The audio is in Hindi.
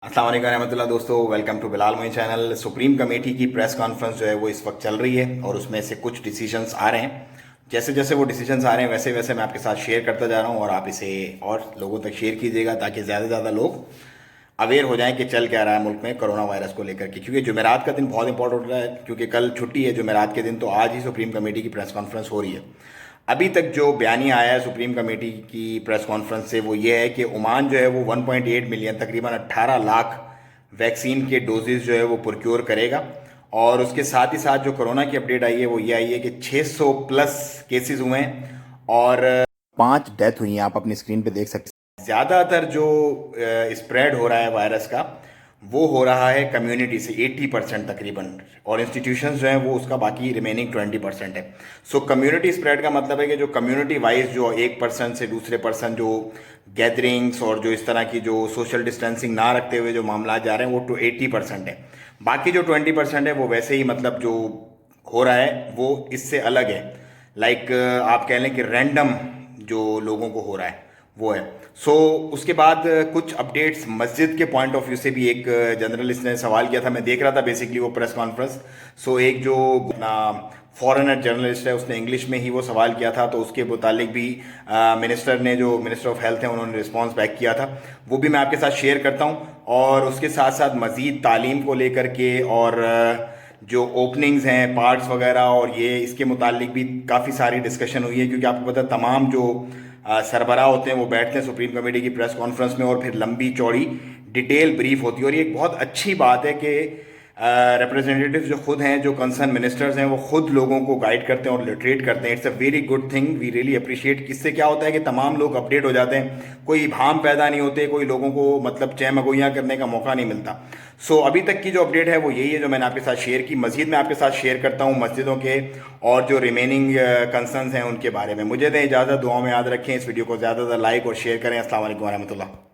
अस्सलाम वालेकुम रहमतुल्लाह दोस्तों, welcome to Bilal Moin channel. Supreme committee की प्रेस कॉन्फ्रेंस जो है वो इस वक्त चल रही है और उसमें से कुछ डिसीजंस आ रहे हैं। जैसे जैसे वो डिसीजंस आ रहे हैं वैसे वैसे मैं आपके साथ शेयर करता जा रहा हूँ और आप इसे और लोगों तक शेयर कीजिएगा ताकि ज़्यादा से ज़्यादा लोग अवेयर हो जाएं कि चल क्या रहा है मुल्क में कोरोना वायरस को लेकर के। क्योंकि जुमेरात का दिन बहुत इंपॉर्टेंट हो रहा है, क्योंकि कल छुट्टी है जुमेरात के दिन, तो आज ही सुप्रीम कमेटी की प्रेस कॉन्फ्रेंस हो रही है। अभी तक जो बयानी आया है सुप्रीम कमेटी की प्रेस कॉन्फ्रेंस से वो ये है कि ओमान जो है वो 1.8 मिलियन, तकरीबन 18 लाख वैक्सीन के डोजेज जो है वो प्रोक्योर करेगा। और उसके साथ ही साथ जो कोरोना की अपडेट आई है वो ये आई है कि 600 प्लस केसेस हुए हैं और 5 डेथ हुई हैं। आप अपनी स्क्रीन पे देख सकते हैं। ज़्यादातर जो स्प्रेड हो रहा है वायरस का वो हो रहा है कम्युनिटी से 80% तकरीबन, और इंस्टीट्यूशंस जो हैं वो उसका बाकी रिमेनिंग 20% है। सो कम्युनिटी स्प्रेड का मतलब है कि जो कम्युनिटी वाइज जो एक पर्सन से दूसरे पर्सन जो गैदरिंग्स और जो इस तरह की जो सोशल डिस्टेंसिंग ना रखते हुए जो मामला जा रहे हैं वो 80% है। बाकी जो 20% है वो वैसे ही मतलब जो हो रहा है वो इससे अलग है। लाइक आप कह लें कि रैंडम जो लोगों को हो रहा है वो है। सो उसके बाद कुछ अपडेट्स मस्जिद के पॉइंट ऑफ व्यू से भी एक जर्नलिस्ट ने सवाल किया था, मैं देख रहा था बेसिकली वो प्रेस कॉन्फ्रेंस। सो एक जो अपना फॉरेनर जर्नलिस्ट है उसने इंग्लिश में ही वो सवाल किया था, तो उसके मुतालिक भी मिनिस्टर ने, जो मिनिस्टर ऑफ हेल्थ है, उन्होंने रिस्पॉन्स बैक किया था। वो भी मैं आपके साथ शेयर करता हूँ। और उसके साथ साथ मज़ीद तालीम को लेकर के और जो ओपनिंग्स हैं पार्ट्स वगैरह और ये इसके मुतालिक भी काफ़ी सारी डिस्कशन हुई है। क्योंकि आपको पता है तमाम जो सरबराह होते हैं वो बैठते हैं सुप्रीम कमेटी की प्रेस कॉन्फ्रेंस में और फिर लंबी चौड़ी डिटेल ब्रीफ होती है। और ये एक बहुत अच्छी बात है कि रिप्रेजेंटेटिव जो खुद हैं, जो कंसर्न मिनिस्टर्स हैं, वो खुद लोगों को गाइड करते हैं और लिटरेट करते हैं। It's a very good thing, we really appreciate. इससे क्या होता है कि तमाम लोग अपडेट हो जाते हैं, कोई भाम पैदा नहीं होते, कोई लोगों को मतलब चहमगोइयाँ करने का मौका नहीं मिलता। सो अभी तक की जो अपडेट है वो यही है जो मैंने आपके साथ शेयर की। मस्जिद में आपके साथ शेयर करता हूँ मस्जिदों के और जो रिमेनिंग कंसर्न्स हैं उनके बारे में। मुझे दें इजाज़त, दुआओं में याद रखें। इस वीडियो को ज़्यादा से ज़्यादा लाइक और शेयर करें। अस्सलाम वालेकुम रहमतुल्लाह।